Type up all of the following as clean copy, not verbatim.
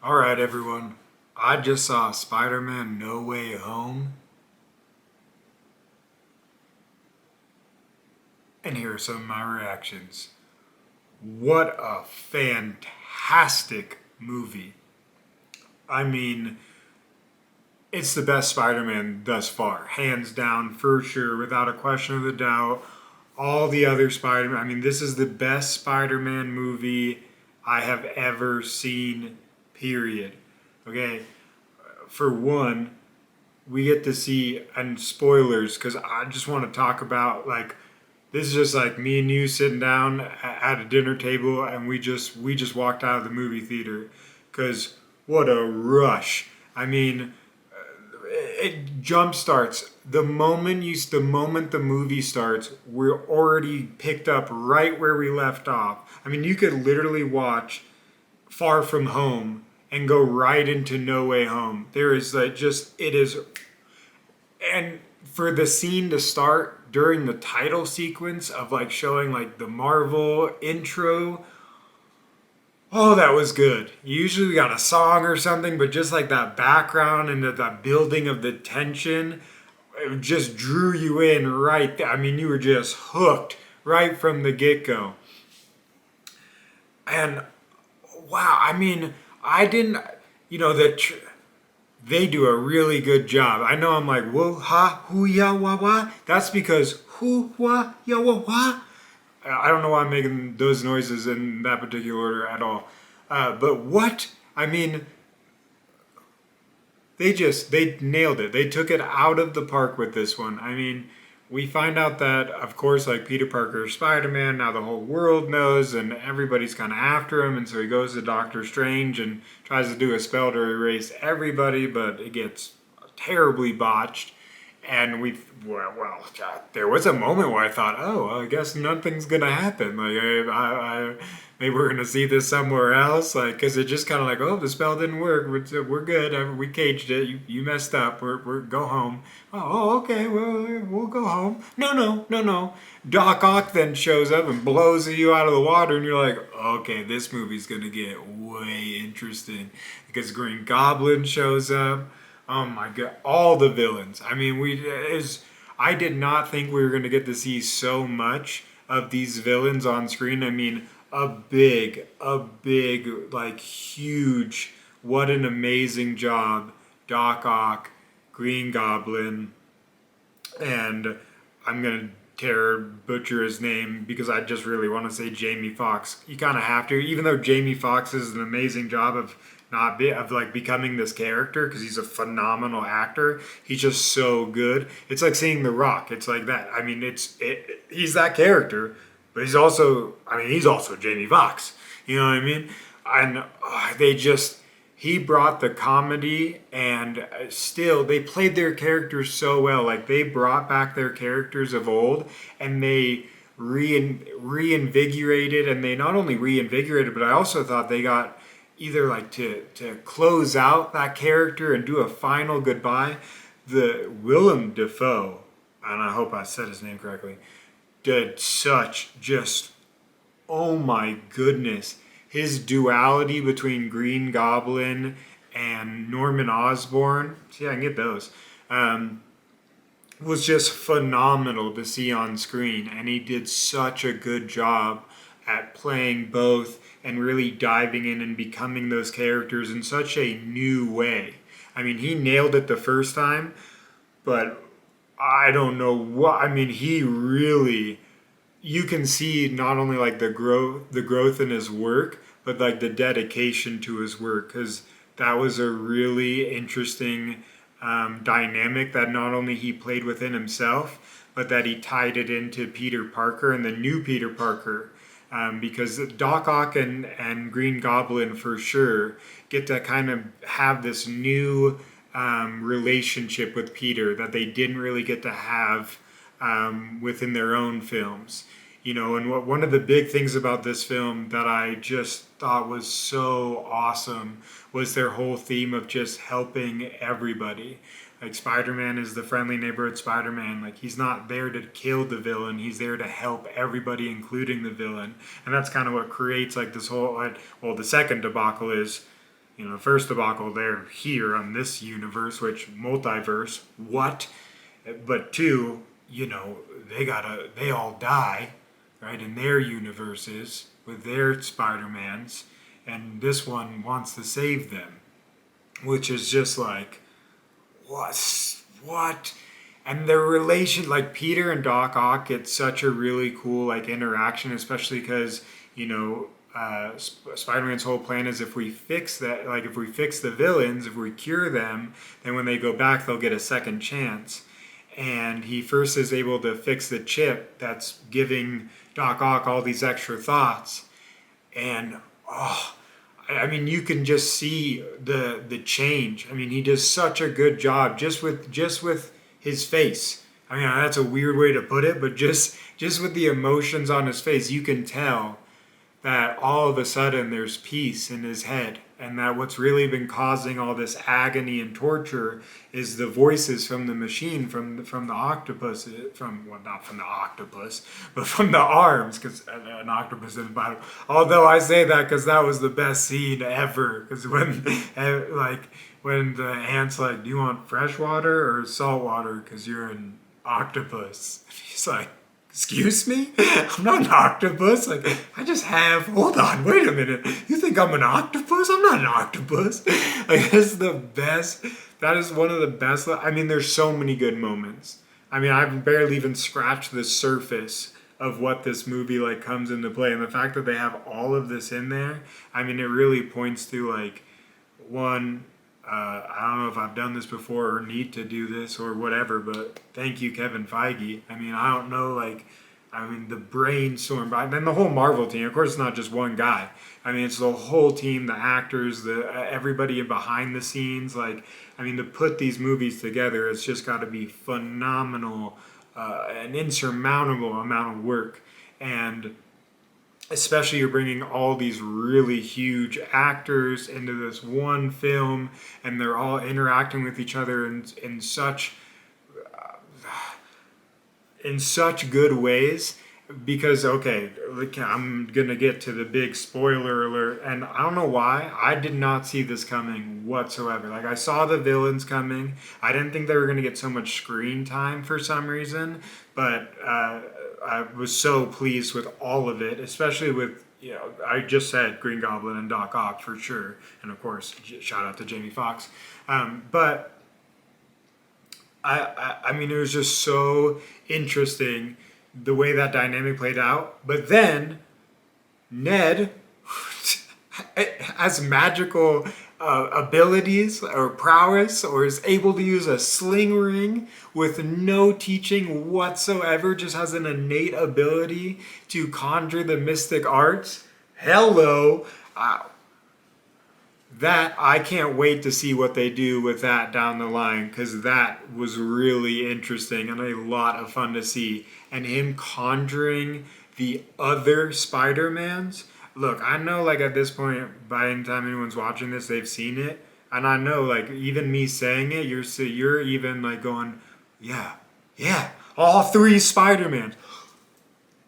Alright, everyone. I just saw Spider-Man No Way Home, and here are some of my reactions. What a fantastic movie. I mean, it's the best Spider-Man thus far. Hands down, for sure, without a question of a doubt. All the other Spider-Man, this is the best Spider-Man movie I have ever seen, period. Okay, for one, we get to see, and spoilers, because I just want to talk about, like, this is just like me and you sitting down at a dinner table, and we just walked out of the movie theater, because what a rush. I mean, it jump starts the moment the movie starts. We're already picked up right where we left off. You could literally watch Far From Home and go right into No Way Home. There is like just it is, and for the scene to start during the title sequence of like showing like the Marvel intro. Oh, that was good. Usually we got a song or something, but just like that background and that building of the tension, it just drew you in right there. You were just hooked right from the get go. And wow, I didn't, that they do a really good job. I know I'm like, whoa, ha, hoo, ya, wah, wah. That's because hoo, wah, ya, wah, wah. I don't know why I'm making those noises in that particular order at all. But what? They nailed it. They took it out of the park with this one. We find out that, of course, like Peter Parker is Spider-Man, now the whole world knows, and everybody's kind of after him, and so he goes to Doctor Strange and tries to do a spell to erase everybody, but it gets terribly botched. And there was a moment where I thought, oh, well, I guess nothing's gonna happen. Like, maybe we're gonna see this somewhere else. Like, cause it just kind of like, oh, the spell didn't work. We're good. We caged it. You messed up. We're go home. Okay. Well, we'll go home. No. Doc Ock then shows up and blows you out of the water, and you're like, okay, this movie's gonna get way interesting because Green Goblin shows up. Oh my god, all the villains. I did not think we were going to get to see so much of these villains on screen. A big, like huge, what an amazing job. Doc Ock, Green Goblin, and I'm going to butcher his name because I just really want to say Jamie Foxx. You kind of have to, even though Jamie Foxx does an amazing job of not be of like becoming this character because he's a phenomenal actor. He's just so good. It's like seeing The Rock. It's like that. He's that character, but he's also Jamie Foxx. You know what I mean? And they just he brought the comedy, and still they played their characters so well. Like they brought back their characters of old, and they reinvigorated, and they not only reinvigorated, but I also thought they got either like to close out that character and do a final goodbye. The Willem Dafoe, and I hope I said his name correctly, did such just, oh my goodness, his duality between Green Goblin and Norman Osborn. See, I can get those. Was just phenomenal to see on screen, and he did such a good job at playing both and really diving in and becoming those characters in such a new way. He nailed it the first time, but I don't know what. He really, you can see not only like the growth in his work, but like the dedication to his work, because that was a really interesting dynamic that not only he played within himself, but that he tied it into Peter Parker and the new Peter Parker. Because Doc Ock and Green Goblin for sure get to kind of have this new relationship with Peter that they didn't really get to have within their own films. One of the big things about this film that I just thought was so awesome was their whole theme of just helping everybody. Like Spider-Man is the friendly neighborhood Spider-Man. Like he's not there to kill the villain. He's there to help everybody, including the villain. And that's kind of what creates like this whole. Well, the second debacle is First debacle, they're here on this universe, which multiverse, what? But two, they all die, right, in their universes with their Spider-Mans, and this one wants to save them, which is just like, what? And their relation, like Peter and Doc Ock, get such a really cool like interaction, especially because Spider-Man's whole plan is if we fix that, like if we fix the villains, if we cure them, then when they go back, they'll get a second chance. And he first is able to fix the chip that's giving Doc Ock all these extra thoughts, and I mean, you can just see the change. I mean, he does such a good job just with his face. I mean, that's a weird way to put it, but just with the emotions on his face, you can tell that all of a sudden there's peace in his head, and that what's really been causing all this agony and torture is the voices from the machine, from the octopus, not from the octopus, but from the arms, because an octopus is about. Although I say that because that was the best scene ever, because when the ant's like, "Do you want fresh water or salt water? Because you're an octopus." And he's like, "Excuse me? I'm not an octopus. Like, I just have, hold on, wait a minute. You think I'm an octopus? I'm not an octopus." Like, that's the best. That is one of the best. I mean, there's so many good moments. I mean, I've barely even scratched the surface of what this movie, like, comes into play. And the fact that they have all of this in there, I mean, it really points to, like, one, I don't know if I've done this before or need to do this or whatever, but thank you, Kevin Feige. I mean, I don't know, the brainstorm, but then the whole Marvel team, of course, it's not just one guy. I mean, it's the whole team, the actors, everybody behind the scenes. Like, I mean, to put these movies together, it's just got to be phenomenal, an insurmountable amount of work. And especially you're bringing all these really huge actors into this one film, and they're all interacting with each other in such good ways. Because, okay, I'm gonna get to the big spoiler alert, and I don't know why I did not see this coming whatsoever. Like, I saw the villains coming. I didn't think they were gonna get so much screen time for some reason, but I was so pleased with all of it, especially with, I just said Green Goblin and Doc Ock for sure, and of course, shout out to Jamie Foxx. But I mean, it was just so interesting the way that dynamic played out. But then Ned has magical abilities or prowess, or is able to use a sling ring with no teaching whatsoever, just has an innate ability to conjure the mystic arts. Hello. That, I can't wait to see what they do with that down the line, because that was really interesting and a lot of fun to see. And him conjuring the other Spider-Mans. Look, I know, like, at this point, by the time anyone's watching this, they've seen it. And I know, like, even me saying it, you're even, like, going, yeah, all three Spider-Mans.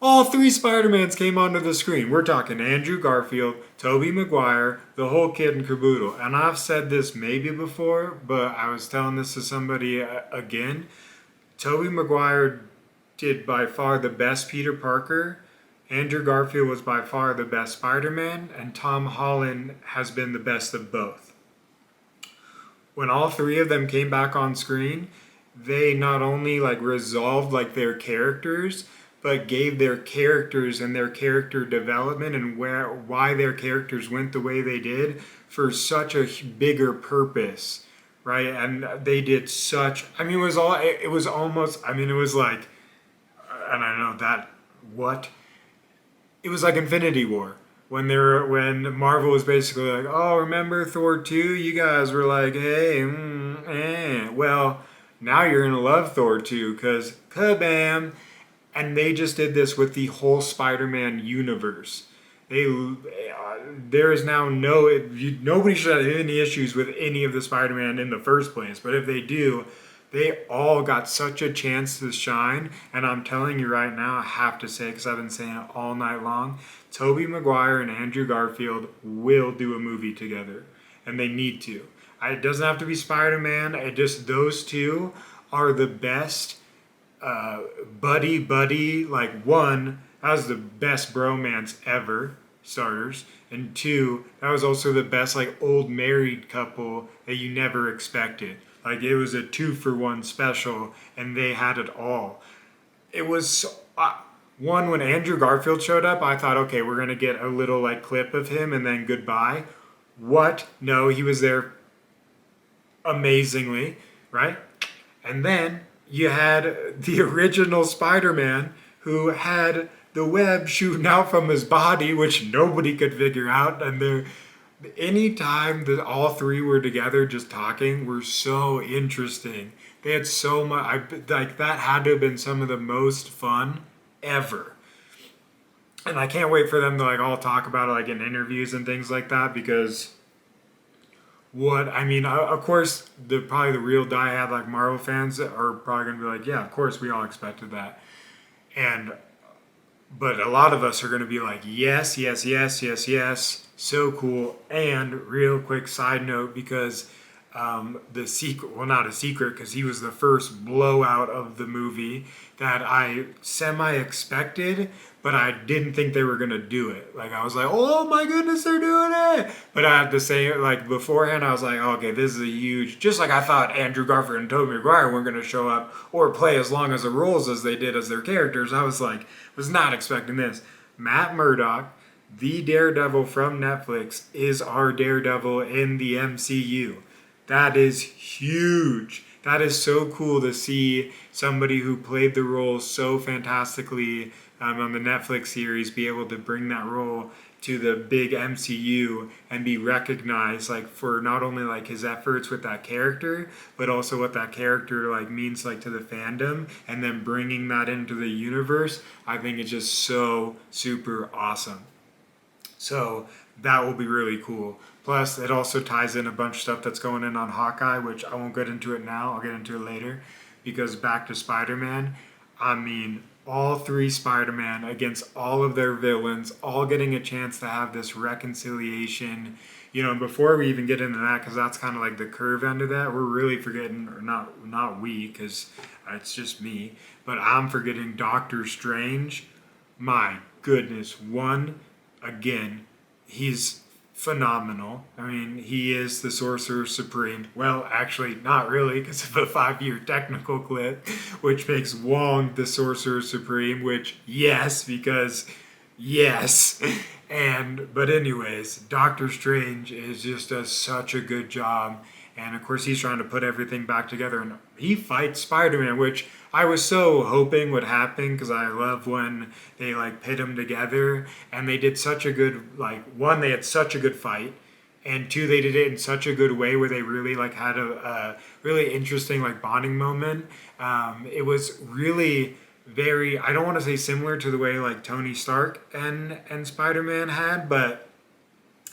All three Spider-Mans came onto the screen. We're talking Andrew Garfield, Tobey Maguire, the whole kit and caboodle. And I've said this maybe before, but I was telling this to somebody again. Tobey Maguire did by far the best Peter Parker. Andrew Garfield was by far the best Spider-Man, and Tom Holland has been the best of both. When all three of them came back on screen, they not only, like, resolved, like, their characters, but gave their characters and their character development and why their characters went the way they did for such a bigger purpose, right? And they did such, I mean, it was almost, I mean, it was like, and I know that, what? It was like Infinity War. When Marvel was basically like, oh, remember Thor 2? You guys were like, hey, well, now you're going to love Thor 2, because kabam. And they just did this with the whole Spider-Man universe. There is now nobody should have any issues with any of the Spider-Man in the first place. But if they do, they all got such a chance to shine. And I'm telling you right now, I have to say, because I've been saying it all night long, Tobey Maguire and Andrew Garfield will do a movie together. and they need to. It doesn't have to be Spider-Man. It just those two are the best buddy. Like one, that was the best bromance ever, starters, and two, that was also the best like old married couple that you never expected. Like it was a 2-for-1 special, and they had it all. It was one when Andrew Garfield showed up. I thought, okay, we're gonna get a little like clip of him, and then goodbye. What? No, he was there amazingly, right? And then you had the original Spider-Man who had the web shooting out from his body, which nobody could figure out. And any time that all three were together just talking were so interesting. They had so much, like that had to have been some of the most fun ever. And I can't wait for them to like all talk about it like in interviews and things like that, because of course, probably the real diehard like Marvel fans are probably gonna be like, yeah, of course we all expected that, but a lot of us are gonna be like, yes, yes, yes, yes, yes, so cool. And real quick side note, because the secret, well, not a secret, because he was the first blowout of the movie that I semi-expected, but I didn't think they were going to do it. Like, I was like, oh my goodness, they're doing it! But I have to say, like, beforehand, I was like, okay, this is a huge... Just like I thought Andrew Garfield and Tobey Maguire weren't going to show up or play as long as the roles as they did as their characters, I was like, was not expecting this. Matt Murdock, the Daredevil from Netflix, is our Daredevil in the MCU. That is huge. That is so cool to see somebody who played the role so fantastically on the Netflix series be able to bring that role to the big MCU and be recognized like for not only like his efforts with that character, but also what that character like means like to the fandom, and then bringing that into the universe. I think it's just so super awesome. So that will be really cool. Plus, it also ties in a bunch of stuff that's going on Hawkeye, which I won't get into it now. I'll get into it later. Because back to Spider-Man, I mean, all three Spider-Man against all of their villains, all getting a chance to have this reconciliation. You know, and before we even get into that, because that's kind of like the curve end of that, we're really forgetting, or not we, because it's just me, but I'm forgetting Doctor Strange. My goodness, again, he's phenomenal. I mean, he is the Sorcerer Supreme. Well, actually, not really, because of a 5-year technical glitch, which makes Wong the Sorcerer Supreme, which, yes, because, yes. But anyways, Doctor Strange does such a good job. And of course, he's trying to put everything back together, and he fights Spider-Man, which I was so hoping would happen, because I love when they like pit them together, and they did such a good, like, one, they had such a good fight, and two, they did it in such a good way where they really like had a really interesting like bonding moment. It was really very, I don't want to say similar to the way like Tony Stark and Spider-Man had, but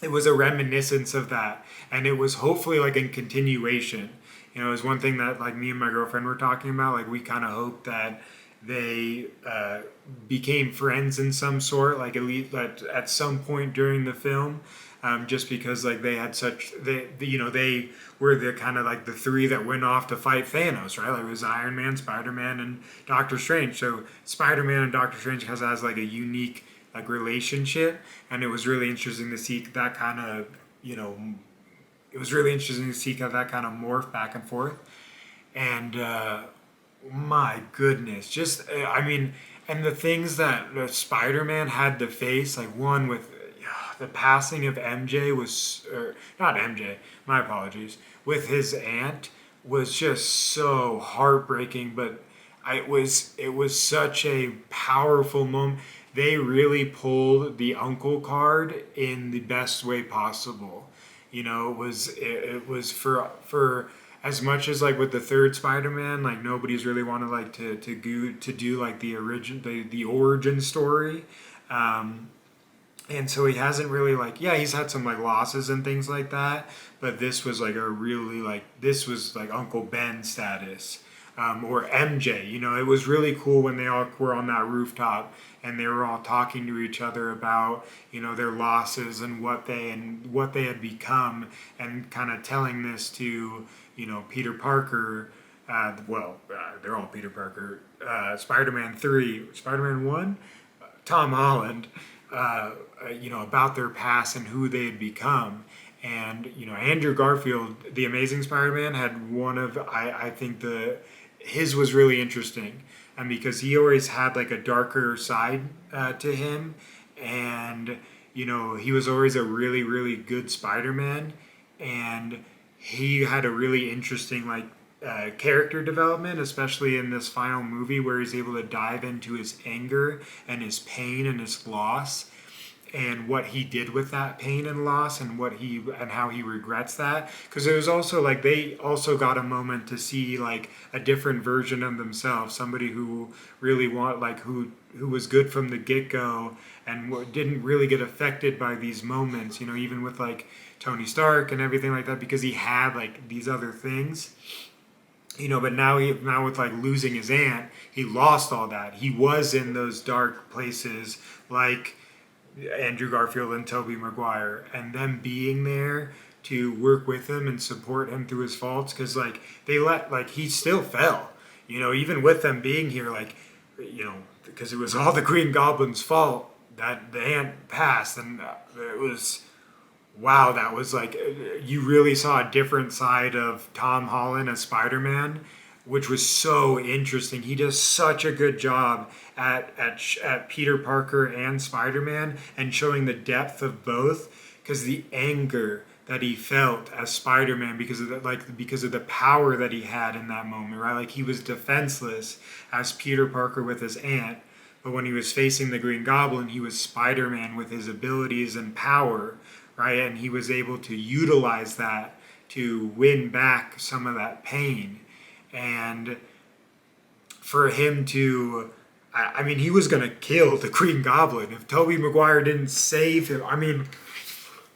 it was a reminiscence of that, and it was hopefully like in continuation. You know, it was one thing that like me and my girlfriend were talking about. Like we kind of hoped that they became friends in some sort, like at least at some point during the film, just because like they had they were the kind of like the three that went off to fight Thanos, right? Like it was Iron Man, Spider-Man, and Doctor Strange. So Spider-Man and Doctor Strange has like a unique like relationship, and it was really interesting to see that kind of, you know, it was really interesting to see how that kind of morph back and forth. And my goodness, just I mean, and the things that Spider-Man had to face, like one with the passing of MJ was, or not MJ, my apologies, with his aunt, was just so heartbreaking. But it was such a powerful moment. They really pulled the uncle card in the best way possible. You know, it was for as much as like with the third Spider-Man, like nobody's really wanted like to do like the origin story. And so he hasn't really like, yeah, he's had some like losses and things like that, but this was like this was like Uncle Ben status. or MJ. You know, it was really cool when they all were on that rooftop and they were all talking to each other about, you know, their losses and what they had become, and kind of telling this to, you know, Peter Parker. They're all Peter Parker. Spider-Man 3, Spider-Man 1, Tom Holland, you know, about their past and who they had become. And, you know, Andrew Garfield, the Amazing Spider-Man, had one of, I think his was really interesting. And because he always had like a darker side to him. And, you know, he was always a really, really good Spider-Man. And he had a really interesting, like, character development, especially in this final movie where he's able to dive into his anger and his pain and his loss, and what he did with that pain and loss, and how he regrets that. Because it was also like they also got a moment to see like a different version of themselves, somebody who really who was good from the get-go and didn't really get affected by these moments, you know, even with like Tony Stark and everything like that, because he had like these other things. You know, but now with like losing his aunt, he lost all that. He was in those dark places like Andrew Garfield and Tobey Maguire, and them being there to work with him and support him through his faults, because like he still fell, you know, even with them being here, like, you know, because it was all the Green Goblin's fault that the aunt passed. And it was, wow, that was like, you really saw a different side of Tom Holland as Spider-Man, which was so interesting. He does such a good job at Peter Parker and Spider-Man, and showing the depth of both, because the anger that he felt as Spider-Man because of the power that he had in that moment, right? Like, he was defenseless as Peter Parker with his aunt, but when he was facing the Green Goblin, he was Spider-Man with his abilities and power, right? And he was able to utilize that to win back some of that pain. And for him to, I mean, he was going to kill the Green Goblin if Tobey Maguire didn't save him. I mean,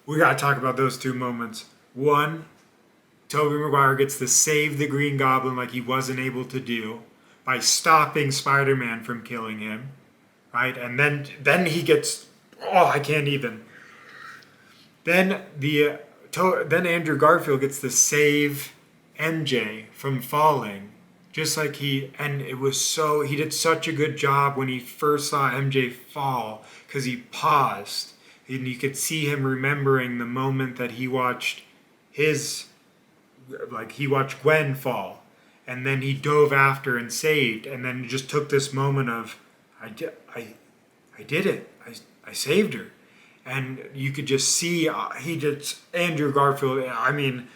we got to talk about those two moments. One, Tobey Maguire gets to save the Green Goblin like he wasn't able to do by stopping Spider-Man from killing him, right? And then he gets, I can't even. Then Andrew Garfield gets to save MJ from falling, just like he did such a good job when he first saw MJ fall, because he paused and you could see him remembering the moment that he watched Gwen fall, and then he dove after and saved, and then just took this moment of, I did it, I saved her. And you could just see Andrew Garfield, I mean,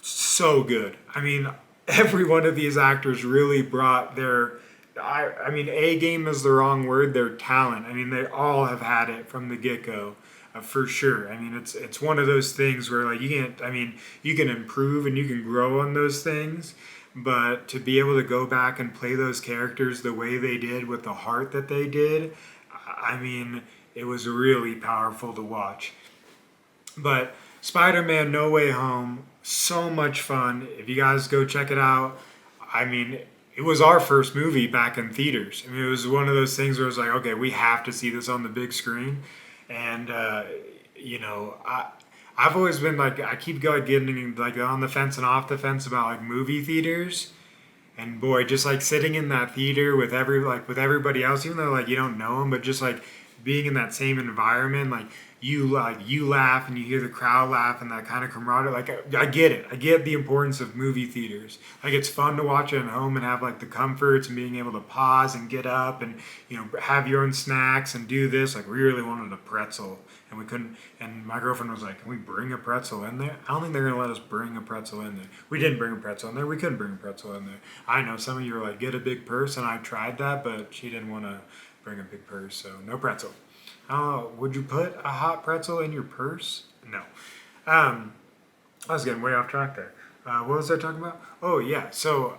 so good. I mean, every one of these actors really brought their, I mean, A game is the wrong word, their talent. I mean, they all have had it from the get-go, for sure. I mean, it's one of those things where, like, you can improve and you can grow on those things, but to be able to go back and play those characters the way they did, with the heart that they did, I mean, it was really powerful to watch. But Spider-Man No Way Home, so much fun. If you guys go check it out, I mean, it was our first movie back in theaters. I mean, it was one of those things where it was like, okay, we have to see this on the big screen. And, you know, I've always been like, I keep getting like on the fence and off the fence about like movie theaters. And boy, just like sitting in that theater with everybody else, even though like you don't know them, but just like being in that same environment, like you laugh and you hear the crowd laugh and that kind of camaraderie. Like, I get it. I get the importance of movie theaters. Like, it's fun to watch it at home and have like the comforts and being able to pause and get up and, you know, have your own snacks and do this. Like, we really wanted a pretzel and we couldn't. And my girlfriend was like, "Can we bring a pretzel in there?" I don't think they're gonna let us bring a pretzel in there. We didn't bring a pretzel in there. We couldn't bring a pretzel in there. I know some of you were like, "Get a big purse," and I tried that, but she didn't want to bring a big purse, so no pretzel. Would you put a hot pretzel in your purse? No. I was getting way off track there. What was I talking about? Oh, yeah. So